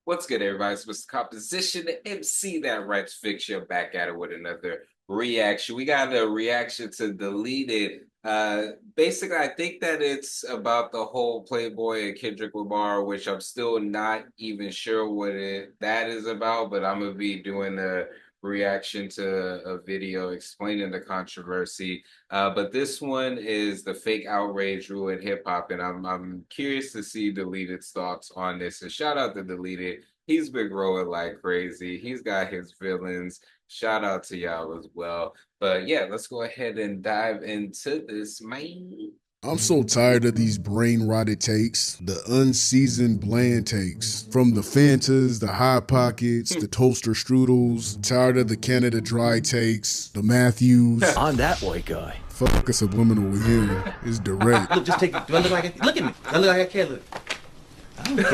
What's good, everybody? It's Mr. Composition, the MC that writes fiction, back at it with another reaction. We got a reaction to Deleted. Basically, I think that it's about the whole Playboy and Kendrick Lamar, which I'm still not even sure what that is about, but I'm gonna be doing a reaction to a video explaining the controversy. But this one is the fake outrage ruined hip hop, and I'm curious to see Deleted's thoughts on this. And shout out to Deleted. He's been growing like crazy. He's got his villains. Shout out to y'all as well. But yeah, let's go ahead and dive into this, man. I'm so tired of these brain rotted takes, the unseasoned bland takes. From the Fantas, the Hot Pockets, the Toaster Strudels, tired of the Canada Dry takes, the Matthews. I'm that white guy. Fuck a subliminal with him. It's direct. Look, just take it. Do I look like look at me? I look like I can't look. I don't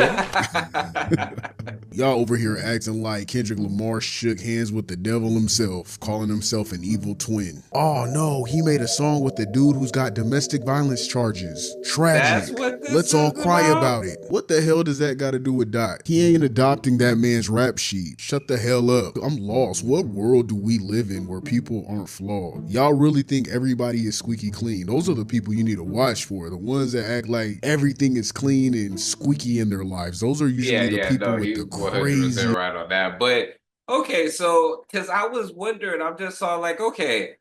care. Y'all over here acting like Kendrick Lamar shook hands with the devil himself, calling himself an evil twin. Oh no, he made a song with the dude who's got domestic violence charges. Tragic. Let's all cry about it. What the hell does that got to do with Dot? He ain't adopting that man's rap sheet. Shut the hell up. I'm lost. What world do we live in where people aren't flawed? Y'all really think everybody is squeaky clean? Those are the people you need to watch for. The ones that act like everything is clean and squeaky in their lives. Those are usually the people with the crazy. Right on that. But okay, so because I was wondering, I'm just saw like, okay,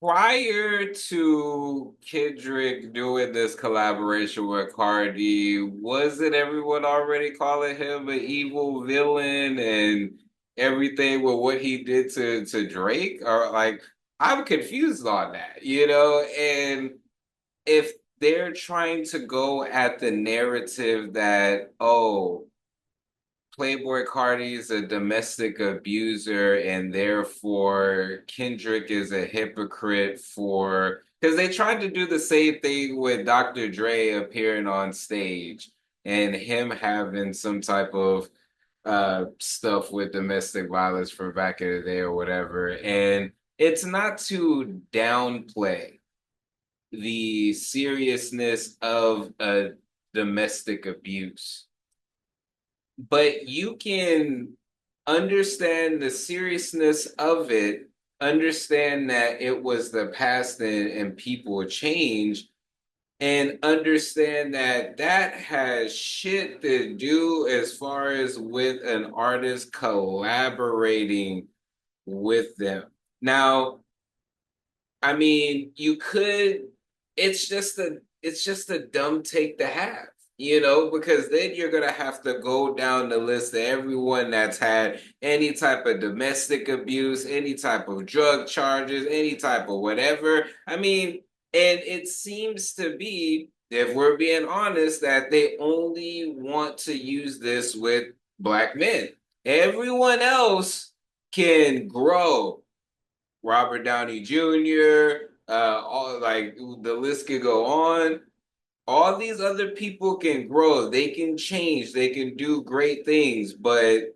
prior to Kendrick doing this collaboration with Cardi, wasn't everyone already calling him an evil villain and everything with what he did to Drake? Or like, I'm confused on that, and if they're trying to go at the narrative that, oh, Playboy Cardi is a domestic abuser, and therefore Kendrick is a hypocrite because they tried to do the same thing with Dr. Dre appearing on stage and him having some type of stuff with domestic violence from back in the day or whatever. And it's not to downplay the seriousness of a domestic abuse, but you can understand the seriousness of it, understand that it was the past and people change, and understand that that has shit to do as far as with an artist collaborating with them. Now, I mean, you could, it's just a dumb take to have, because then you're gonna have to go down the list of everyone that's had any type of domestic abuse, any type of drug charges, any type of whatever. I mean, and it seems to be, if we're being honest, that they only want to use this with Black men. Everyone else can grow. Robert Downey Jr., all like the list could go on. All these other people can grow, they can change, they can do great things, but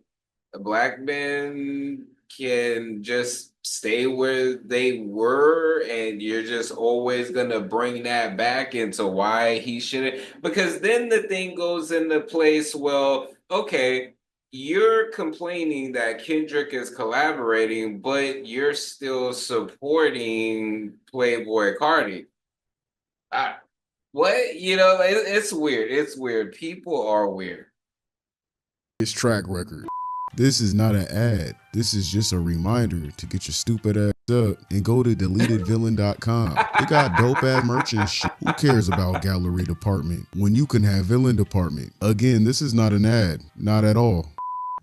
Black men can just stay where they were, and you're just always gonna bring that back into why he shouldn't. Because then the thing goes into place, well, okay, you're complaining that Kendrick is collaborating, but you're still supporting Playboy Cardi. What? It's weird. It's weird. People are weird. His track record. This is not an ad. This is just a reminder to get your stupid ass up and go to deletedvillain.com. They got dope ass merch and shit. Who cares about gallery department when you can have villain department? Again, this is not an ad. Not at all.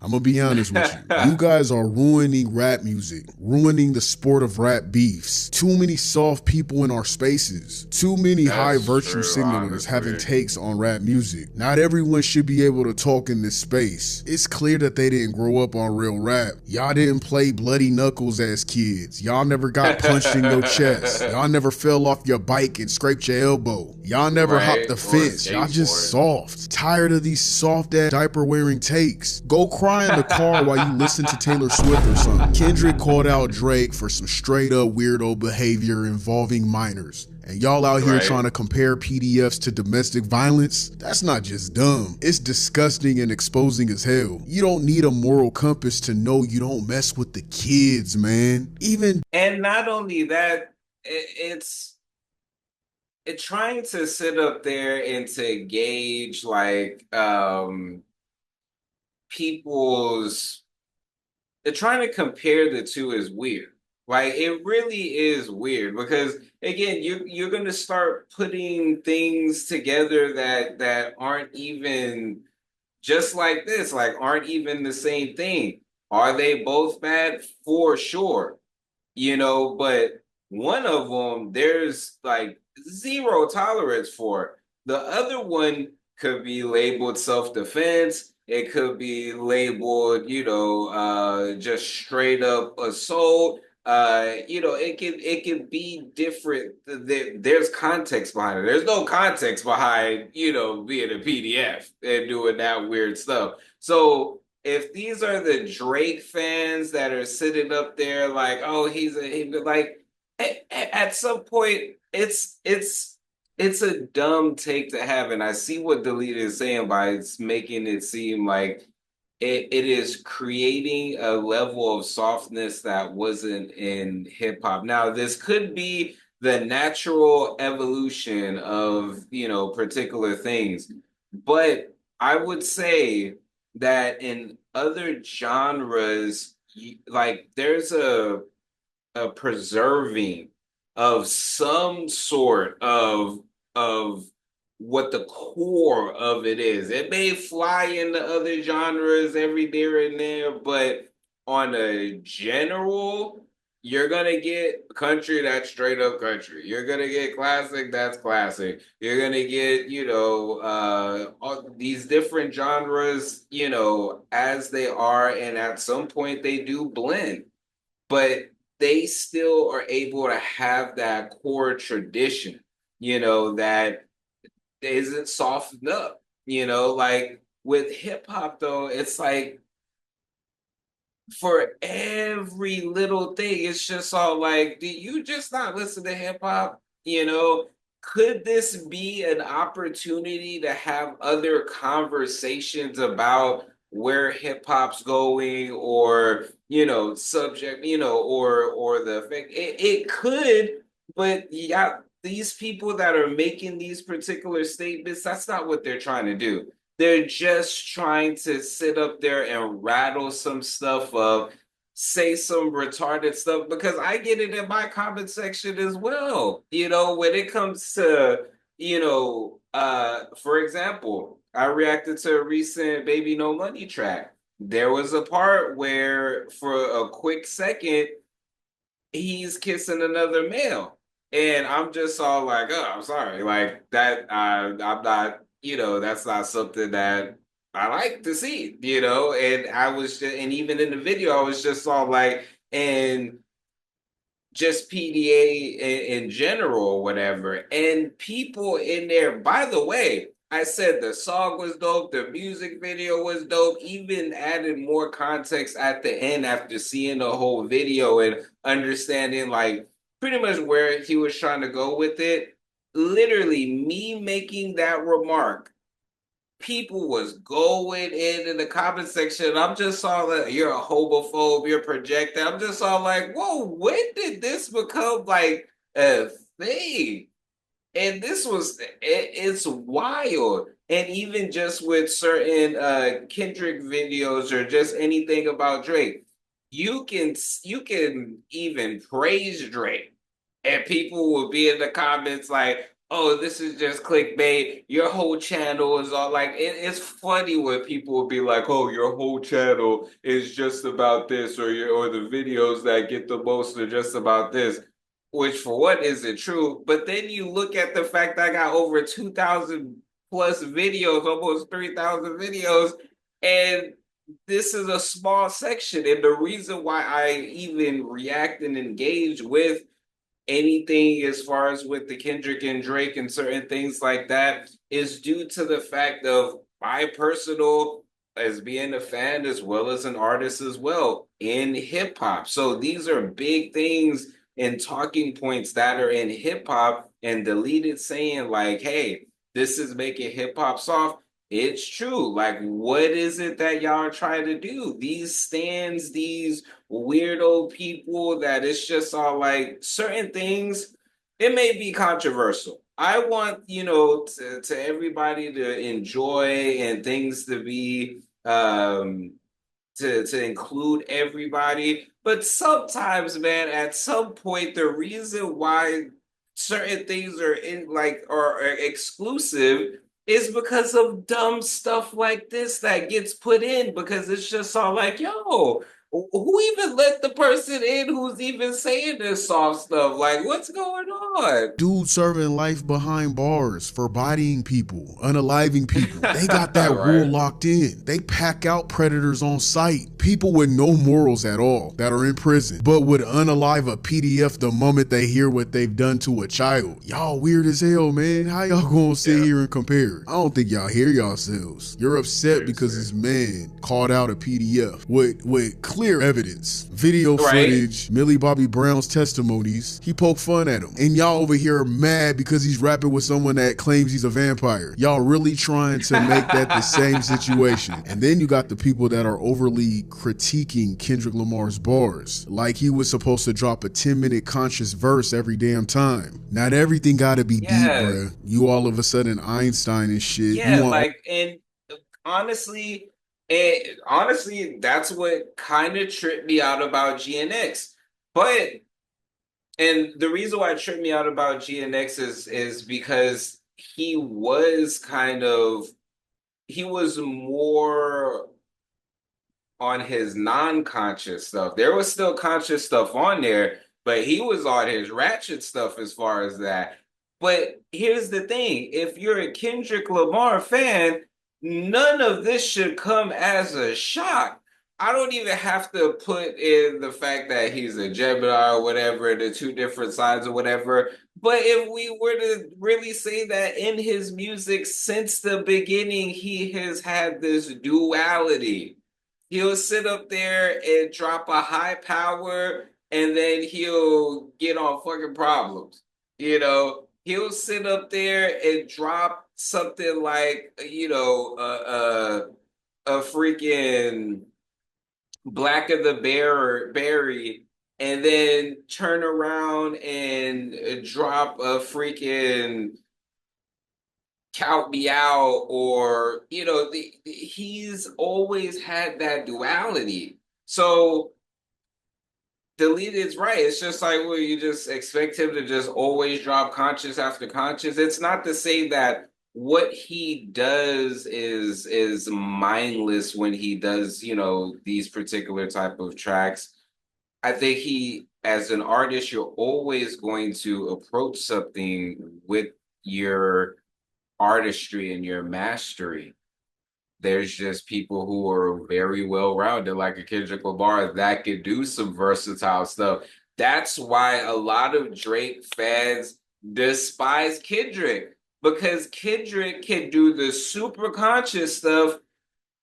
I'm gonna be honest with you. You guys are ruining rap music, ruining the sport of rap beefs. Too many soft people in our spaces. Too many high virtue signalers having takes on rap music. Not everyone should be able to talk in this space. It's clear that they didn't grow up on real rap. Y'all didn't play bloody knuckles as kids. Y'all never got punched in your chest. Y'all never fell off your bike and scraped your elbow. Y'all never hopped the fence. Y'all just soft. Tired of these soft ass diaper wearing takes. Go cry in the car while you listen to Taylor Swift or something. Kendrick called out Drake for some straight up weirdo behavior involving minors. And y'all out here trying Right. to compare PDFs to domestic violence? That's not just dumb. It's disgusting and exposing as hell. You don't need a moral compass to know you don't mess with the kids, man. Even And not only that, it's trying to sit up there and to gauge like people's trying to compare the two is weird. Like it really is weird because again, you're gonna start putting things together that aren't even just like this, like aren't even the same thing. Are they both bad? For sure, but one of them there's like zero tolerance for. The other one could be labeled self-defense. It could be labeled, just straight up assault. It can be different. There's context behind it. There's no context behind, being a PDF and doing that weird stuff. So if these are the Drake fans that are sitting up there like, oh, like at some point it's a dumb take to have, and I see what Delete is saying by it's making it seem like it is creating a level of softness that wasn't in hip hop. Now, this could be the natural evolution of, particular things, but I would say that in other genres, like there's a preserving of some sort of what the core of it is. It may fly into other genres every there and there, but on a general, you're gonna get country that's straight up country. You're gonna get classic that's classic. You're gonna get, all these different genres, as they are, and at some point they do blend, but they still are able to have that core tradition, that isn't softened up. Like with hip hop though, it's like for every little thing, it's just all like, do you just not listen to hip hop? Could this be an opportunity to have other conversations about where hip hop's going, or subject, or the effect? It could, but yeah, these people that are making these particular statements, that's not what they're trying to do. They're just trying to sit up there and rattle some stuff up, say some retarded stuff, because I get it in my comment section as well. When it comes to, for example, I reacted to a recent Baby No Money track. There was a part where for a quick second he's kissing another male. And I'm just all like, oh, I'm sorry. Like that, I'm not, that's not something that I like to see, and I was just, and even in the video, I was just all like, and just PDA in general or whatever. And people in there, by the way, I said the song was dope, the music video was dope, even added more context at the end after seeing the whole video and understanding like pretty much where he was trying to go with it. Literally, me making that remark, people was going in the comment section. I'm just saw that you're a homophobe, you're projecting. I'm just all like, whoa, when did this become like a thing? And this was it's wild. And even just with certain Kendrick videos or just anything about Drake, you can even praise Drake, and people will be in the comments like, "Oh, this is just clickbait. Your whole channel is all like." It's funny when people will be like, "Oh, your whole channel is just about this," or the videos that get the most are just about this. Which, for what, isn't true. But then you look at the fact that I got over 2,000 plus videos, almost 3,000 videos, and this is a small section. And the reason why I even react and engage with anything as far as with the Kendrick and Drake and certain things like that is due to the fact of my personal, as being a fan as well as an artist as well in hip hop. So these are big things and talking points that are in hip hop and deleted saying like, hey, this is making hip hop soft. It's true. Like, what is it that y'all are trying to do? These stands, these weirdo people that it's just all like certain things, it may be controversial. I want, to everybody to enjoy and things to be to include everybody. But sometimes, man, at some point, the reason why certain things are in like are exclusive is because of dumb stuff like this that gets put in because it's just all like, yo, who even let the person in who's even saying this soft stuff? Like, what's going on? Dude serving life behind bars for bodying people, unaliving people. They got that rule Right? locked in. They pack out predators on site. People with no morals at all that are in prison, but would unalive a PDF the moment they hear what they've done to a child. Y'all weird as hell, man. How y'all gonna sit Yeah. here and compare? I don't think y'all hear yourselves. You're upset because Seriously. this man called out a PDF with clear evidence, video Right? footage, Millie Bobby Brown's testimonies. He poked fun at him. And y'all over here are mad because he's rapping with someone that claims he's a vampire. Y'all really trying to make that the same situation. And then you got the people that are overly critiquing Kendrick Lamar's bars. Like he was supposed to drop a 10-minute conscious verse every damn time. Not everything gotta be deep, Yeah. bruh. You all of a sudden Einstein and shit. You Yeah, want like and honestly, honestly, that's what kind of tripped me out about GNX. But and the reason why it tripped me out about GNX is because he was more on his non-conscious stuff. There was still conscious stuff on there, but he was on his ratchet stuff as far as that. But here's the thing, if you're a Kendrick Lamar fan, none of this should come as a shock. I don't even have to put in the fact that he's a Gemini or whatever, the two different sides or whatever. But if we were to really say that in his music since the beginning, he has had this duality. He'll sit up there and drop a high power and then he'll get on fucking problems. He'll sit up there and drop something like, a freaking Black of the Berry and then turn around and drop a freaking count me out or he's always had that duality. So Deleted's right. It's just like, well, you just expect him to just always drop conscious after conscious. It's not to say that what he does is mindless when he does, these particular type of tracks. I think he, as an artist, you're always going to approach something with your artistry and your mastery. There's just people who are very well rounded, like a Kendrick Lamar, that could do some versatile stuff. That's why a lot of Drake fans despise Kendrick because Kendrick can do the super conscious stuff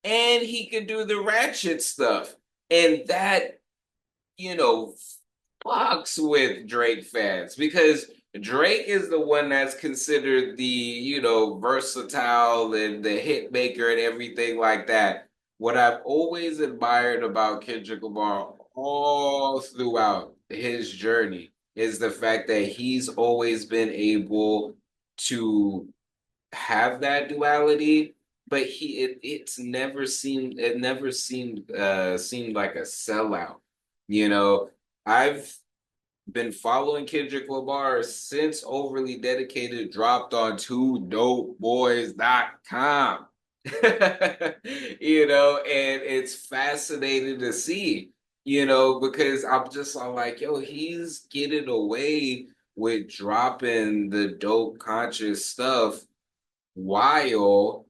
and he can do the ratchet stuff. And that, you know, fucks with Drake fans because Drake is the one that's considered the, versatile and the hit maker and everything like that. What I've always admired about Kendrick Lamar all throughout his journey is the fact that he's always been able to have that duality, but it never seemed like a sellout. You know, I've been following Kendrick Lamar since Overly Dedicated dropped on 2dopeboys.com. And it's fascinating to see, because I'm like, yo, he's getting away with dropping the dope conscious stuff while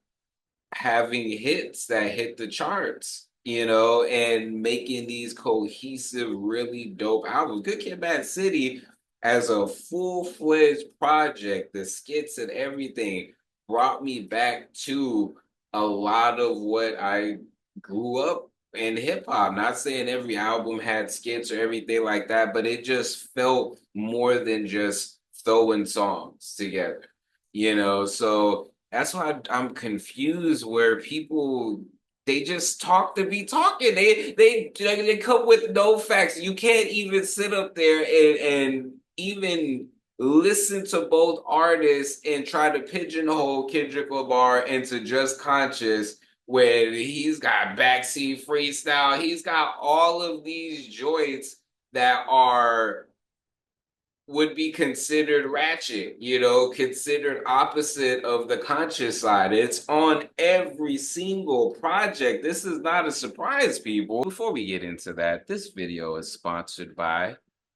having hits that hit the charts, and making these cohesive, really dope albums. Good Kid, Mad City as a full-fledged project, the skits and everything brought me back to a lot of what I grew up in hip hop. Not saying every album had skits or everything like that, but it just felt more than just throwing songs together, you know? So that's why I'm confused where people they just talk to be talking. They come with no facts. You can't even sit up there and even listen to both artists and try to pigeonhole Kendrick Lamar into just conscious when he's got backseat freestyle. He's got all of these joints that are would be considered ratchet, you know, considered opposite of the conscious side. It's on every single project. This is not a surprise, people. Before we get into that, this video is sponsored by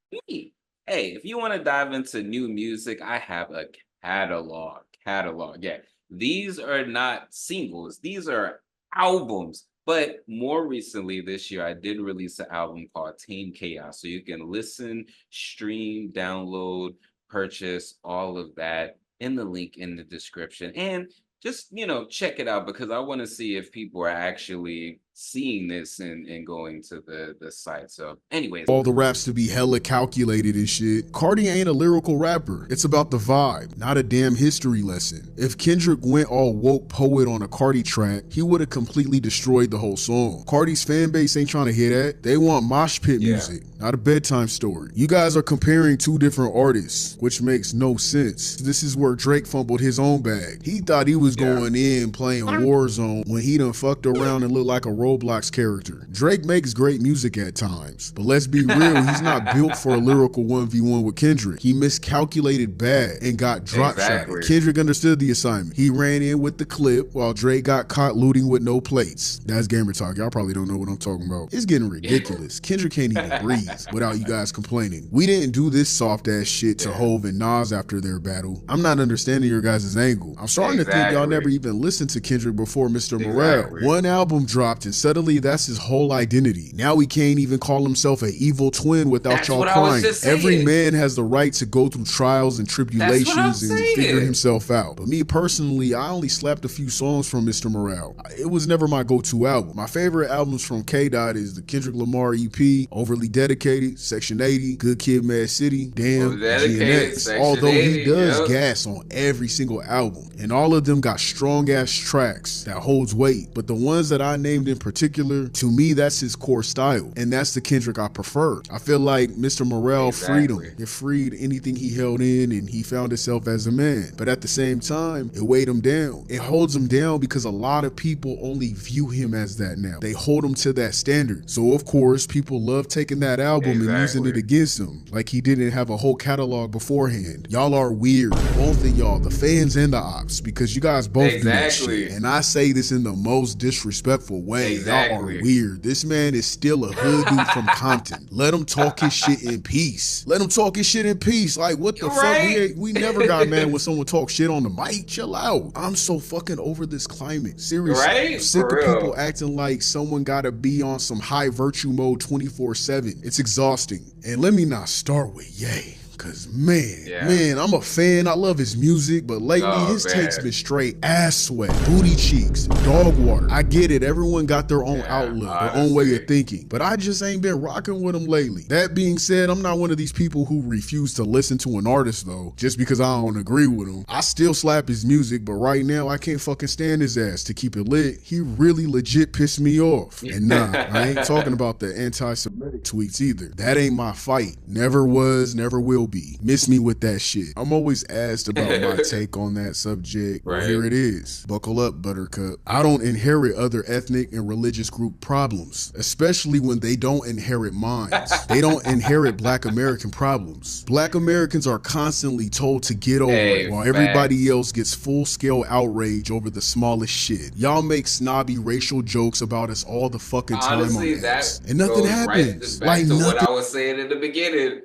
me. Hey, if you want to dive into new music, I have a catalog. Catalog. Yeah. These are not singles. These are albums. But more recently this year, I did release an album called Tame Chaos. So you can listen, stream, download, purchase, all of that in the link in the description. And just, you know, check it out because I want to see if people are actually seeing this and going to the site. So anyways, All the raps to be hella calculated and shit. Cardi ain't a lyrical rapper. It's about the vibe, not a damn history lesson. If Kendrick went all woke poet on a Cardi track, he would have completely destroyed the whole song. Cardi's fan base ain't trying to hear that. They want mosh pit music, not a bedtime story. You guys are comparing two different artists, which makes no sense. This is where Drake fumbled his own bag. He thought he was going in playing Warzone when he done fucked around and looked like a Roblox character. Drake makes great music at times, but let's be real, he's not built for a lyrical 1v1 with Kendrick. He miscalculated bad and got drop shot. Kendrick understood the assignment. He ran in with the clip while Drake got caught looting with no plates. That's gamer talk. Y'all probably don't know what I'm talking about. It's getting ridiculous. Kendrick can't even breathe without you guys complaining. We didn't do this soft ass shit to Hove and Nas after their battle. I'm not understanding your guys' angle. I'm starting to think y'all never even listened to Kendrick before Mr. Morale. One album dropped and suddenly that's his whole identity. Now he can't even call himself an evil twin without y'all crying. Every man has the right to go through trials and tribulations and figure himself out. But me personally, I only slapped a few songs from Mr. Morale. It was never my go-to album. My favorite albums from K-Dot is the Kendrick Lamar EP, Overly Dedicated, Section 80, Good Kid, Mad City, Damn, GNX. Although he does gas on every single album, and all of them got strong-ass tracks that holds weight. But the ones that I named in particular, to me, that's his core style, and that's the Kendrick I prefer. I feel like Mr. Morale freed him. It freed anything he held in, and he found himself as a man. But at the same time, it weighed him down. It holds him down because a lot of people only view him as that now. They hold him to that standard. So of course, people love taking that album and using it against him, like he didn't have a whole catalog beforehand. Y'all are weird, both of y'all, the fans and the ops, because you guys both do that shit. And I say this in the most disrespectful way. Y'all are weird. This man is still a hood dude from Compton. Let him talk his shit in peace. Let him talk his shit in peace. Like, what the fuck? We never got mad when someone talks shit on the mic. Chill out. I'm so fucking over this climate. Seriously. I'm sick of people acting like someone gotta be on some high virtue mode 24/7. It's exhausting. And let me not start with Ye. Cause man, I'm a fan. I love his music, but lately his takes been straight ass sweat, booty cheeks, dog water. I get it. Everyone got their own outlook, their own way of thinking, but I just ain't been rocking with him lately. That being said, I'm not one of these people who refuse to listen to an artist though, just because I don't agree with him. I still slap his music, but right now I can't fucking stand his ass. To keep it lit, he really legit pissed me off. And nah, I ain't talking about the anti-Semitic tweets either. That ain't my fight. Never was, never will be. Miss me with that shit. I'm always asked about my take on that subject. Well, here it is. Buckle up, Buttercup. I don't inherit other ethnic and religious group problems, especially when they don't inherit mine. They don't inherit Black American problems. Black Americans are constantly told to get over it, while everybody else gets full-scale outrage over the smallest shit. Y'all make snobby racial jokes about us all the fucking time on this, and nothing happens. Like nothing. What I was saying in the beginning.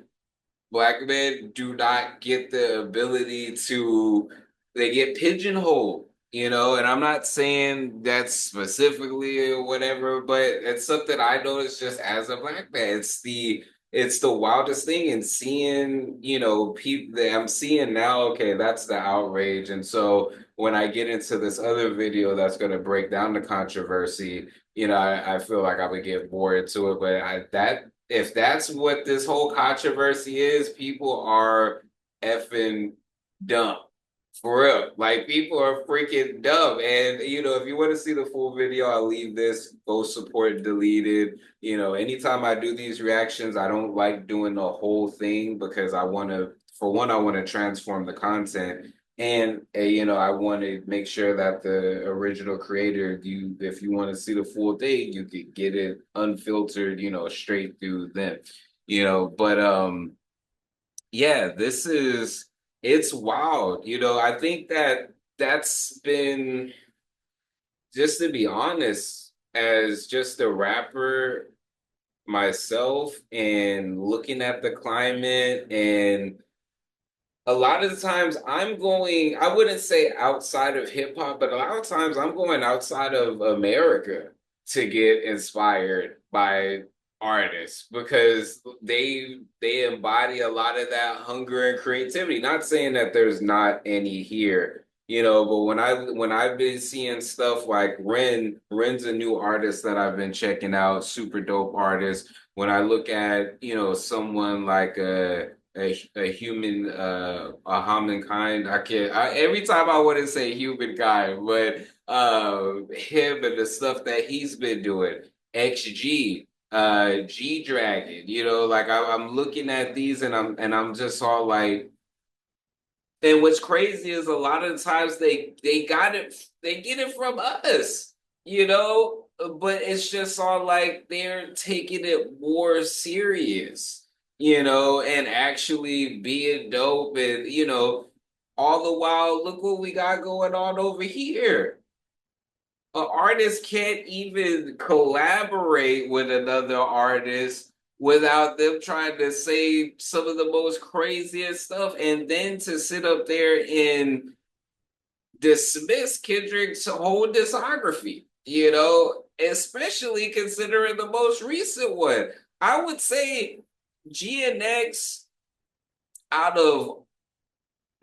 Black men do not get the ability to, they get pigeonholed, you know, and I'm not saying that specifically or whatever, but it's something I noticed just as a black man. It's the wildest thing, and seeing, you know, people that I'm seeing now, okay, that's the outrage. And so when I get into this other video that's going to break down the controversy, I feel like I would get more into it. But if that's what this whole controversy is, people are effing dumb. For real. Like people are freaking dumb. And if you want to see the full video, I'll leave this. Go support deleted. Anytime I do these reactions, I don't like doing the whole thing because for one, I want to transform the content. And I want to make sure that the original creator, if you want to see the full thing, you could get it unfiltered, straight through them. But yeah, it's wild. I think that's been, just to be honest, as just a rapper myself and looking at the climate, and a lot of the times I wouldn't say outside of hip hop, but a lot of times I'm going outside of America to get inspired by artists because they embody a lot of that hunger and creativity. Not saying that there's not any here, but when I've been seeing stuff like Ren's a new artist that I've been checking out, super dope artist. When I look at, someone like a human a humankind. Every time I want to say humankind, but him and the stuff that he's been doing, XG, G Dragon, like I'm looking at these and I'm just all like, and what's crazy is a lot of the times they get it from us, but it's just all like they're taking it more serious, and actually being dope, and all the while, look what we got going on over here. An artist can't even collaborate with another artist without them trying to say some of the most craziest stuff, and then to sit up there and dismiss Kendrick's whole discography, especially considering the most recent one. I would say GNX, out of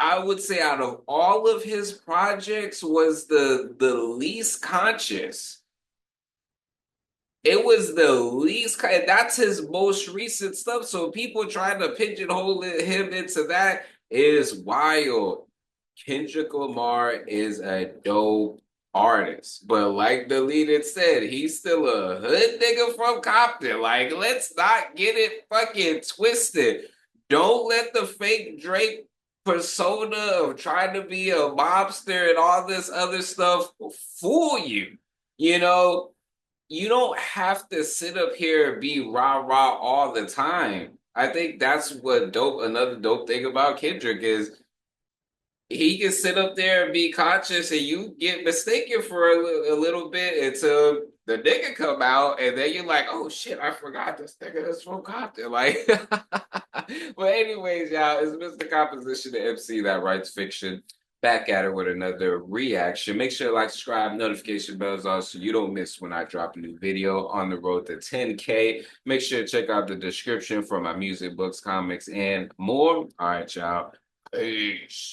out of all of his projects, was the least conscious. It was the least. That's his most recent stuff. So people trying to pigeonhole him into that is wild. Kendrick Lamar is a dope artist, but like Deleted said, he's still a hood nigga from Compton. Like, let's not get it fucking twisted. Don't let the fake Drake persona of trying to be a mobster and all this other stuff fool you. You know, you don't have to sit up here and be rah rah all the time. I think that's what dope. Another dope thing about Kendrick is he can sit up there and be conscious, and you get mistaken for a little bit until the nigga come out, and then you're like, oh shit, I forgot this nigga is from Compton. Like, but anyways, y'all, it's Mr. Composition, the MC that writes fiction. Back at it with another reaction. Make sure to like, subscribe, notification bells on so you don't miss when I drop a new video on the road to 10K. Make sure to check out the description for my music, books, comics, and more. All right, y'all. Peace.